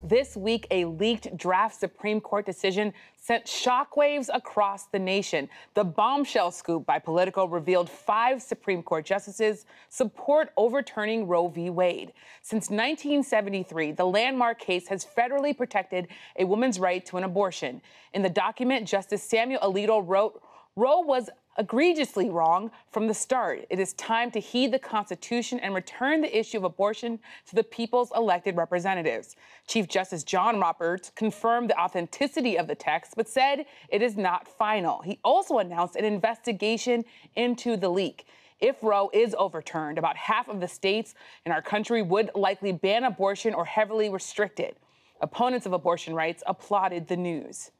This week, a leaked draft Supreme Court decision sent shockwaves across the nation. The bombshell scoop by Politico revealed 5 Supreme Court justices support overturning Roe v. Wade. Since 1973, the landmark case has federally protected a woman's right to an abortion. In the document, Justice Samuel Alito wrote, "Roe was egregiously wrong from the start. It is time to heed the Constitution and return the issue of abortion to the people's elected representatives." Chief Justice John Roberts confirmed the authenticity of the text, but said it is not final. He also announced an investigation into the leak. If Roe is overturned, about half of the states in our country would likely ban abortion or heavily restrict it. Opponents of abortion rights applauded the news.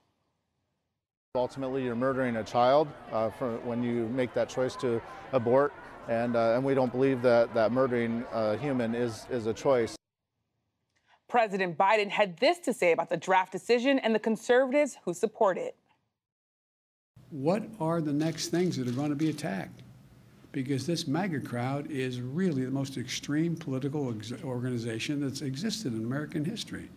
Ultimately, you're murdering a child when you make that choice to abort, and we don't believe that murdering a human is a choice. President Biden had this to say about the draft decision and the conservatives who support it. What are the next things that are going to be attacked? Because this MAGA crowd is really the most extreme political organization that's existed in American history.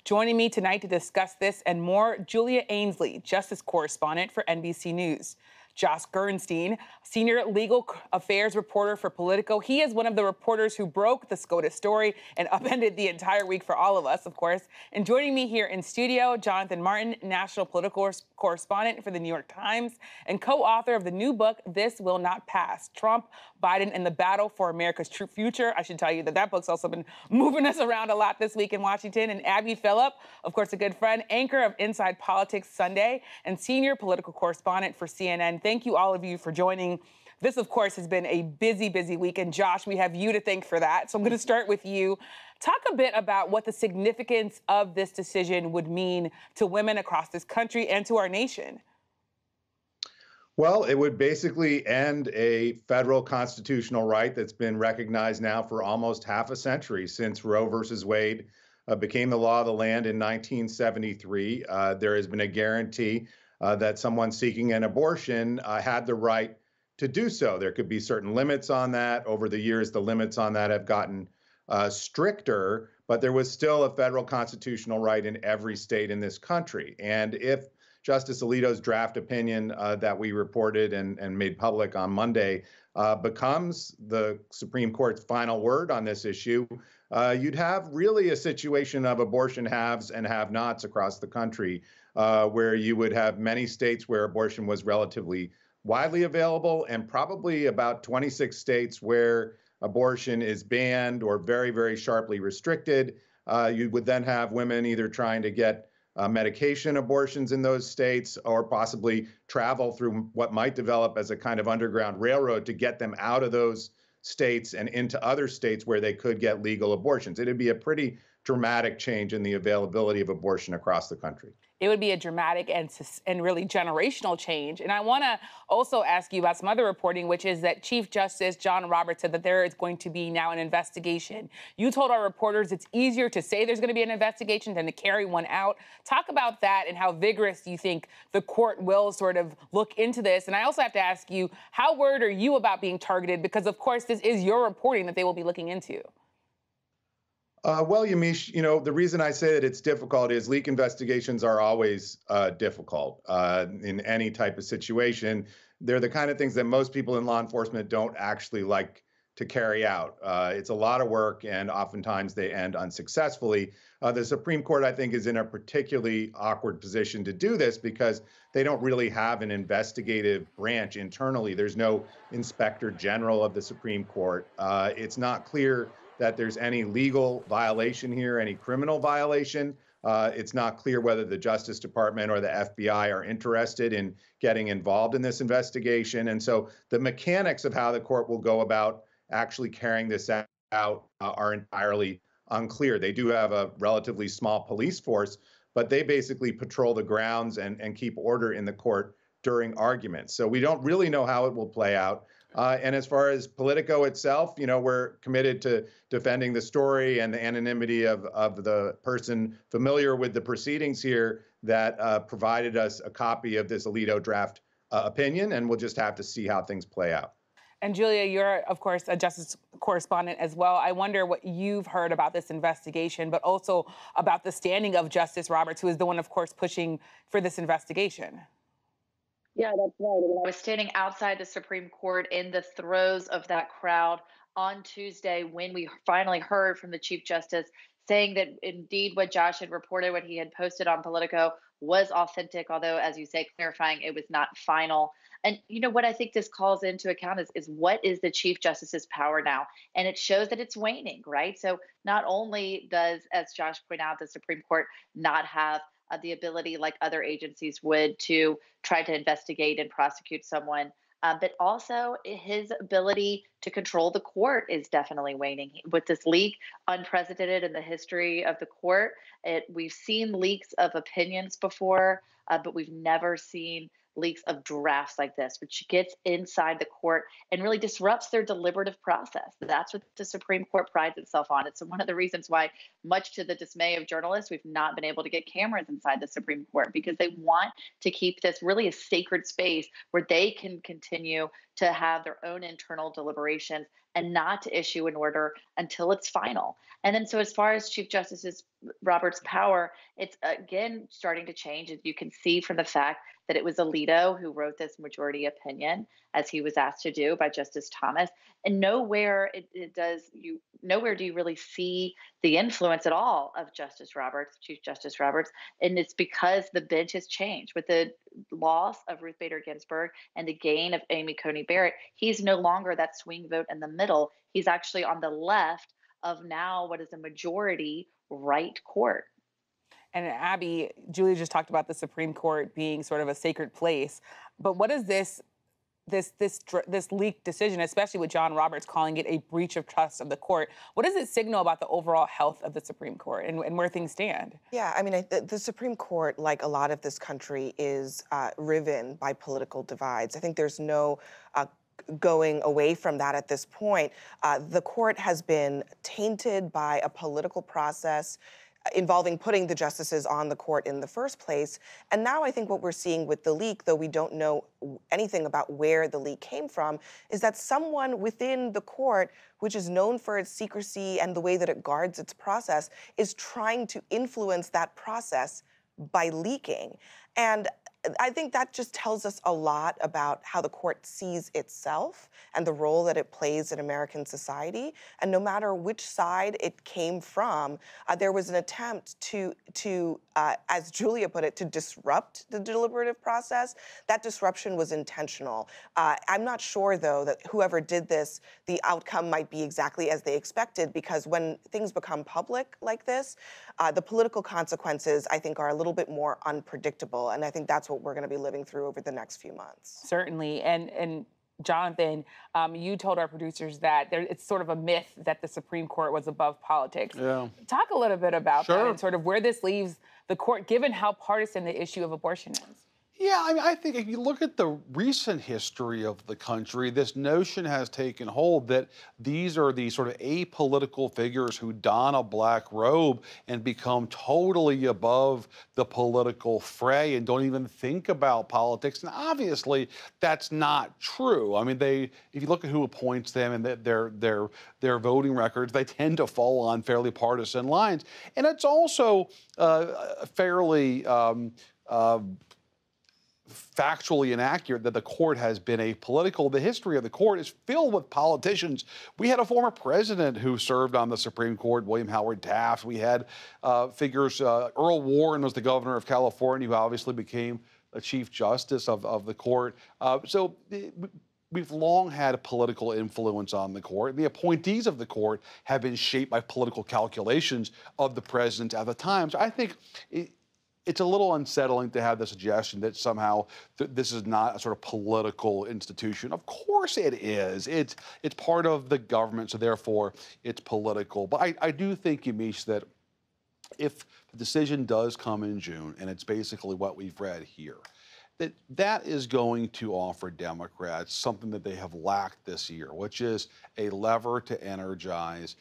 Joining me tonight to discuss this and more, Julia Ainsley, justice correspondent for NBC News. Josh Gernstein, senior legal affairs reporter for Politico. He is one of the reporters who broke the SCOTUS story and upended the entire week for all of us, of course. And joining me here in studio, Jonathan Martin, national political correspondent for the New York Times and co-author of the new book, This Will Not Pass, Trump, Biden, and the Battle for America's True Future. I should tell you that book's also been moving us around a lot this week in Washington. And Abby Phillip, of course, a good friend, anchor of Inside Politics Sunday and senior political correspondent for CNN. Thank you, all of you, for joining. This, of course, has been a busy, busy week. And Josh, we have you to thank for that. So I'm going to start with you. Talk a bit about what the significance of this decision would mean to women across this country and to our nation. Well, it would basically end a federal constitutional right that's been recognized now for almost half a century since Roe versus Wade became the law of the land in 1973. There has been a guarantee that someone seeking an abortion had the right to do so. There could be certain limits on that. Over the years, the limits on that have gotten stricter, but there was still a federal constitutional right in every state in this country. And if Justice Alito's draft opinion that we reported and made public on Monday becomes the Supreme Court's final word on this issue, you'd have really a situation of abortion haves and have-nots across the country, where you would have many states where abortion was relatively widely available and probably about 26 states where abortion is banned or very, very sharply restricted. You would then have women either trying to get medication abortions in those states or possibly travel through what might develop as a kind of underground railroad to get them out of those states and into other states where they could get legal abortions. It'd be a pretty dramatic change in the availability of abortion across the country. It would be a dramatic and really generational change. And I want to also ask you about some other reporting, which is that Chief Justice John Roberts said that there is going to be now an investigation. You told our reporters it's easier to say there's going to be an investigation than to carry one out. Talk about that and how vigorous you think the court will sort of look into this. And I also have to ask you, how worried are you about being targeted? Because, of course, this is your reporting that they will be looking into. Well, Yamiche, the reason I say that it's difficult is leak investigations are always difficult in any type of situation. They're the kind of things that most people in law enforcement don't actually like to carry out. It's a lot of work, and oftentimes they end unsuccessfully. The Supreme Court, I think, is in a particularly awkward position to do this because they don't really have an investigative branch internally. There's no inspector general of the Supreme Court. It's not clear that there's any legal violation here, any criminal violation. It's not clear whether the Justice Department or the FBI are interested in getting involved in this investigation. And so the mechanics of how the court will go about actually carrying this out are entirely unclear. They do have a relatively small police force, but they basically patrol the grounds and keep order in the court during arguments. So we don't really know how it will play out. And as far as Politico itself, we're committed to defending the story and the anonymity of the person familiar with the proceedings here that provided us a copy of this Alito draft opinion, and we'll just have to see how things play out. And Julia, you're, of course, a justice correspondent as well. I wonder what you've heard about this investigation, but also about the standing of Justice Roberts, who is the one, of course, pushing for this investigation. Yeah, that's right. I was standing outside the Supreme Court in the throes of that crowd on Tuesday when we finally heard from the Chief Justice saying that indeed what Josh had reported, what he had posted on Politico, was authentic, although, as you say, clarifying it was not final. And you know what I think this calls into account is what is the Chief Justice's power now? And it shows that it's waning, right? So not only does, as Josh pointed out, the Supreme Court not have the ability, like other agencies would, to try to investigate and prosecute someone. But also his ability to control the court is definitely waning. With this leak, unprecedented in the history of the court, we've seen leaks of opinions before, but we've never seen leaks of drafts like this, which gets inside the court and really disrupts their deliberative process. That's what the Supreme Court prides itself on. It's one of the reasons why, much to the dismay of journalists, we've not been able to get cameras inside the Supreme Court, because they want to keep this really a sacred space where they can continue to have their own internal deliberations and not to issue an order until it's final. And then, so as far as Chief Justice Roberts' power, it's again starting to change. As you can see from the fact that it was Alito who wrote this majority opinion, as he was asked to do by Justice Thomas. And nowhere nowhere do you really see the influence at all of Justice Roberts, Chief Justice Roberts. And it's because the bench has changed. With the loss of Ruth Bader Ginsburg and the gain of Amy Coney Barrett, he's no longer that swing vote in the middle. He's actually on the left of now what is a majority right court. And Abby, Julia just talked about the Supreme Court being sort of a sacred place. But what is this leaked decision, especially with John Roberts calling it a breach of trust of the court, what does it signal about the overall health of the Supreme Court and where things stand? Yeah, I mean, the Supreme Court, like a lot of this country, is riven by political divides. I think there's no going away from that at this point. The court has been tainted by a political process involving putting the justices on the court in the first place. And now I think what we're seeing with the leak, though we don't know anything about where the leak came from, is that someone within the court, which is known for its secrecy and the way that it guards its process, is trying to influence that process by leaking. And I think that just tells us a lot about how the court sees itself and the role that it plays in American society. And no matter which side it came from, there was an attempt to as Julia put it, to disrupt the deliberative process. That disruption was intentional. I'm not sure, though, that whoever did this, the outcome might be exactly as they expected, because when things become public like this, the political consequences, I think, are a little bit more unpredictable. And I think that's what we're going to be living through over the next few months. Certainly. And Jonathan, you told our producers that it's sort of a myth that the Supreme Court was above politics. Yeah. Talk a little bit about that and sort of where this leaves the court, given how partisan the issue of abortion is. Yeah, I mean, I think if you look at the recent history of the country, this notion has taken hold that these are these sort of apolitical figures who don a black robe and become totally above the political fray and don't even think about politics. And obviously, that's not true. I mean, if you look at who appoints them and their voting records, they tend to fall on fairly partisan lines. And it's also fairly factually inaccurate that the court has been apolitical. The history of the court is filled with politicians. We had a former president who served on the Supreme Court, William Howard Taft. We had figures, Earl Warren was the governor of California, who obviously became a chief justice of the court. So we've long had a political influence on the court. The appointees of the court have been shaped by political calculations of the president at the time. So I think it's a little unsettling to have the suggestion that somehow this is not a sort of political institution. Of course it is. It's part of the government, so therefore it's political. But I do think, Yamiche, that if the decision does come in June, and it's basically what we've read here, that is going to offer Democrats something that they have lacked this year, which is a lever to energize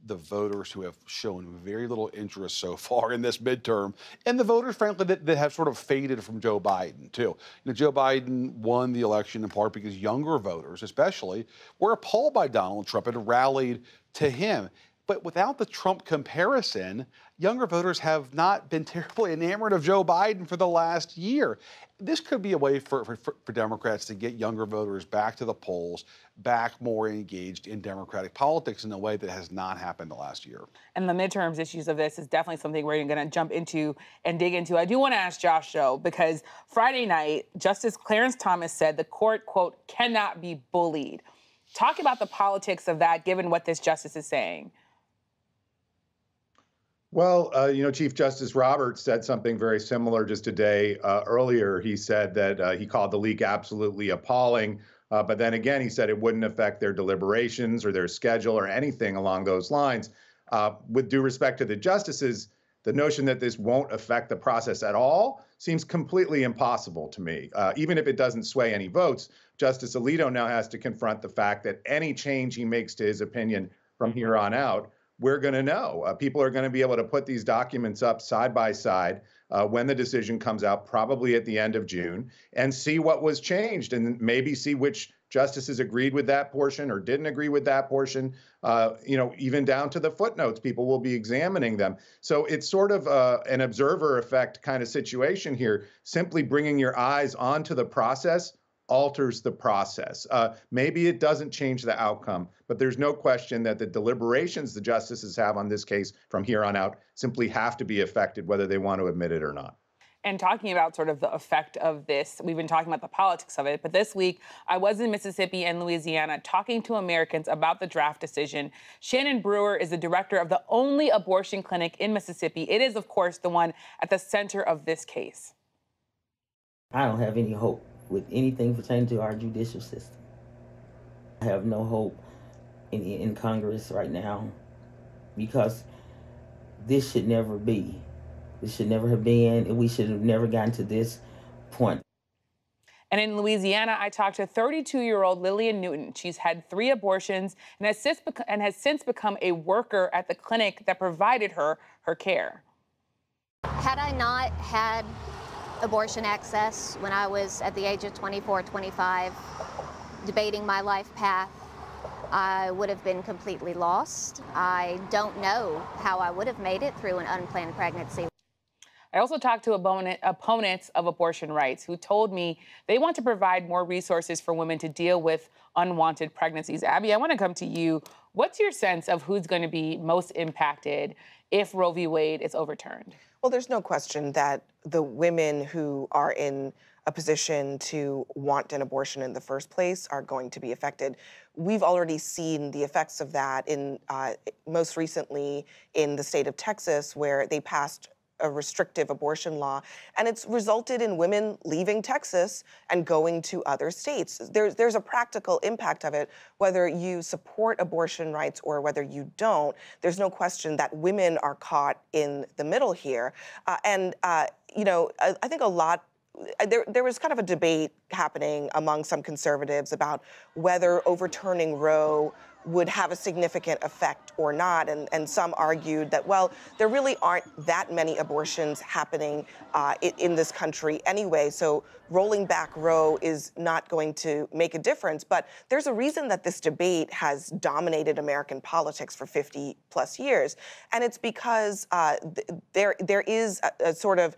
the voters who have shown very little interest so far in this midterm, and the voters, frankly, that have sort of faded from Joe Biden, too. You know, Joe Biden won the election in part because younger voters, especially, were appalled by Donald Trump and rallied to him. But without the Trump comparison, younger voters have not been terribly enamored of Joe Biden for the last year. This could be a way for Democrats to get younger voters back to the polls, back more engaged in Democratic politics in a way that has not happened the last year. And the midterms issues of this is definitely something we're going to jump into and dig into. I do want to ask Josh, though, because Friday night, Justice Clarence Thomas said the court, quote, cannot be bullied. Talk about the politics of that, given what this justice is saying. Well, Chief Justice Roberts said something very similar just a day earlier. He said that he called the leak absolutely appalling. But then again, he said it wouldn't affect their deliberations or their schedule or anything along those lines. With due respect to the justices, the notion that this won't affect the process at all seems completely impossible to me. Even if it doesn't sway any votes, Justice Alito now has to confront the fact that any change he makes to his opinion from here on out, we're going to know. People are going to be able to put these documents up side by side when the decision comes out, probably at the end of June, and see what was changed and maybe see which justices agreed with that portion or didn't agree with that portion. Even down to the footnotes, people will be examining them. So it's sort of an observer effect kind of situation here. Simply bringing your eyes onto the process alters the process. Maybe it doesn't change the outcome, but there's no question that the deliberations the justices have on this case from here on out simply have to be affected, whether they want to admit it or not. And talking about sort of the effect of this, we've been talking about the politics of it, but this week I was in Mississippi and Louisiana talking to Americans about the draft decision. Shannon Brewer is the director of the only abortion clinic in Mississippi. It is, of course, the one at the center of this case. I don't have any hope with anything pertaining to our judicial system. I have no hope in Congress right now because this should never be. This should never have been, and we should have never gotten to this point. And in Louisiana, I talked to 32-year-old Lillian Newton. She's had 3 abortions and has since become a worker at the clinic that provided her care. Had I not had abortion access when I was at the age of 24, 25, debating my life path, I would have been completely lost. I don't know how I would have made it through an unplanned pregnancy. I also talked to opponents of abortion rights who told me they want to provide more resources for women to deal with unwanted pregnancies. Abby, I want to come to you. What's your sense of who's going to be most impacted if Roe v. Wade is overturned? Well, there's no question that the women who are in a position to want an abortion in the first place are going to be affected. We've already seen the effects of that in most recently in the state of Texas, where they passed a restrictive abortion law, and it's resulted in women leaving Texas and going to other states. There's a practical impact of it, whether you support abortion rights or whether you don't. There's no question that women are caught in the middle here. I think a lot there was kind of a debate happening among some conservatives about whether overturning Roe would have a significant effect or not. And some argued that, well, there really aren't that many abortions happening in this country anyway, so rolling back Roe is not going to make a difference. But there's a reason that this debate has dominated American politics for 50 plus years. And it's because there is a sort of,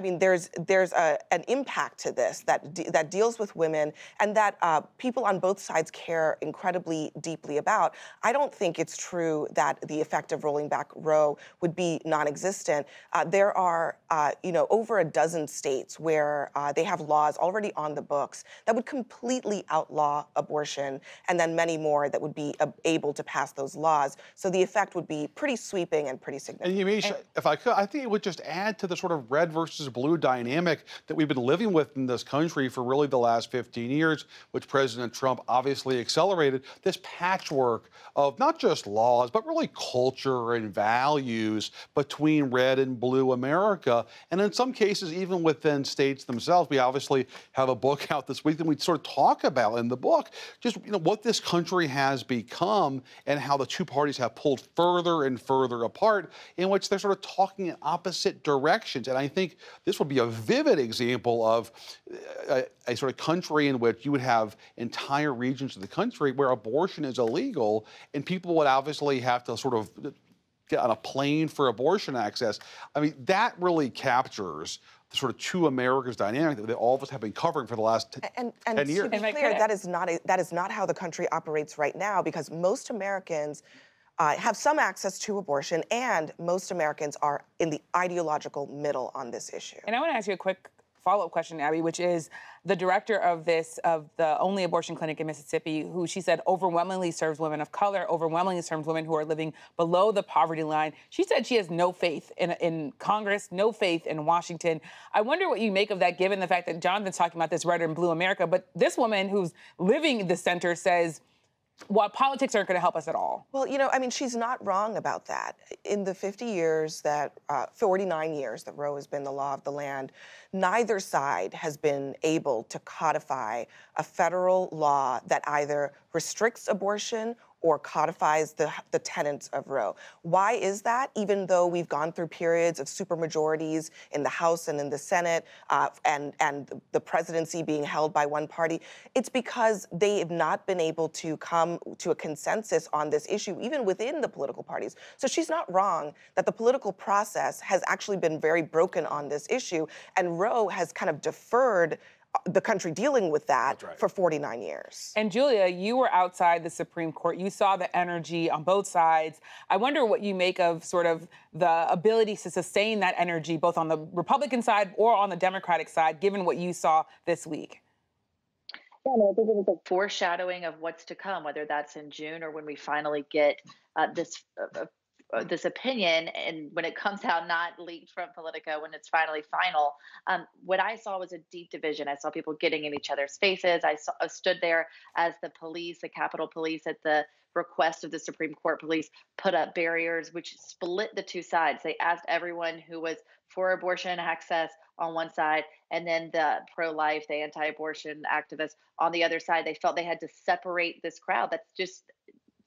there's an impact to this that deals with women and that people on both sides care incredibly deeply about. I don't think it's true that the effect of rolling back Roe would be non-existent. There are, over a dozen states where they have laws already on the books that would completely outlaw abortion, and then many more that would be able to pass those laws. So the effect would be pretty sweeping and pretty significant. And Yamiche, if I could, I think it would just add to the sort of red versus blue dynamic that we've been living with in this country for really the last 15 years, which President Trump obviously accelerated, this patchwork of not just laws, but really culture and values between red and blue America. And in some cases, even within states themselves. We obviously have a book out this week that we sort of talk about in the book, just what this country has become and how the two parties have pulled further and further apart, in which they're sort of talking in opposite directions. And I think this would be a vivid example of a sort of country in which you would have entire regions of the country where abortion is illegal, and people would obviously have to sort of get on a plane for abortion access. I mean, that really captures the sort of two Americas dynamic that all of us have been covering for the last 10 years. To be clear, that is not how the country operates right now, because most Americans have some access to abortion, and most Americans are in the ideological middle on this issue. And I want to ask you a quick follow-up question, Abby, which is the director of the only abortion clinic in Mississippi, who she said overwhelmingly serves women of color, overwhelmingly serves women who are living below the poverty line. She said she has no faith in Congress, no faith in Washington. I wonder what you make of that, given the fact that Jonathan's talking about this red and blue America, but this woman who's living the center says, well, politics aren't going to help us at all. Well, I mean, she's not wrong about that. In the 49 years that Roe has been the law of the land, neither side has been able to codify a federal law that either restricts abortion or codifies the tenets of Roe. Why is that? Even though we've gone through periods of supermajorities in the House and in the Senate, and the presidency being held by one party, it's because they have not been able to come to a consensus on this issue, even within the political parties. So she's not wrong that the political process has actually been very broken on this issue, and Roe has kind of deferred the country dealing with that for 49 years. And Julia, you were outside the Supreme Court. You saw the energy on both sides. I wonder what you make of sort of the ability to sustain that energy, both on the Republican side or on the Democratic side, given what you saw this week. Yeah, I think it was a foreshadowing of what's to come, whether that's in June or when we finally get this opinion, and when it comes out not leaked from Politico, when it's finally final. What I saw was a deep division. I saw people getting in each other's faces. I stood there as the police, the Capitol Police, at the request of the Supreme Court police, put up barriers which split the two sides. They asked everyone who was for abortion access on one side, and then the pro-life, the anti-abortion activists on the other side. They felt they had to separate this crowd. That's just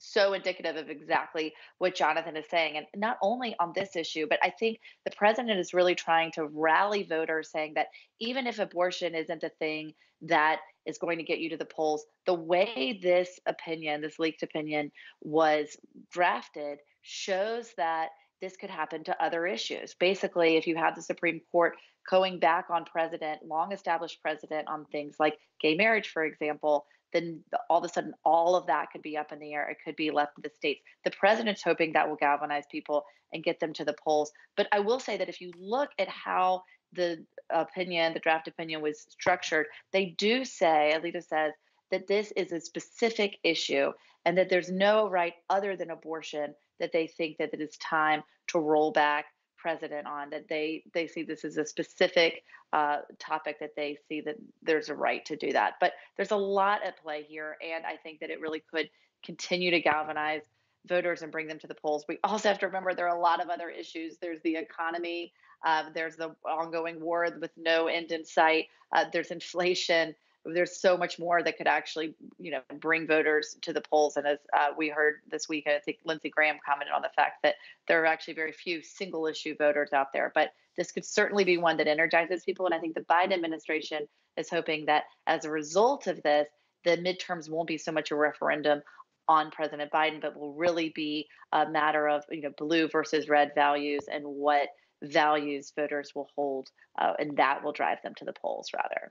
so indicative of exactly what Jonathan is saying. And not only on this issue, but I think the president is really trying to rally voters, saying that even if abortion isn't a thing that is going to get you to the polls, the way this opinion, this leaked opinion, was drafted shows that this could happen to other issues. Basically, if you have the Supreme Court going back on long established precedent on things like gay marriage, for example, then all of a sudden, all of that could be up in the air. It could be left to the states. The president's hoping that will galvanize people and get them to the polls. But I will say that if you look at how the draft opinion was structured, they do say, Alito says, that this is a specific issue and that there's no right other than abortion that they think that it is time to roll back precedent on, that they see this as a specific topic, that they see that there's a right to do that. But there's a lot at play here, and I think that it really could continue to galvanize voters and bring them to the polls. We also have to remember there are a lot of other issues. There's the economy, there's the ongoing war with no end in sight, there's inflation. There's so much more that could actually, bring voters to the polls. And as we heard this week, I think Lindsey Graham commented on the fact that there are actually very few single issue voters out there. But this could certainly be one that energizes people. And I think the Biden administration is hoping that as a result of this, the midterms won't be so much a referendum on President Biden, but will really be a matter of, blue versus red values and what values voters will hold. And that will drive them to the polls, rather.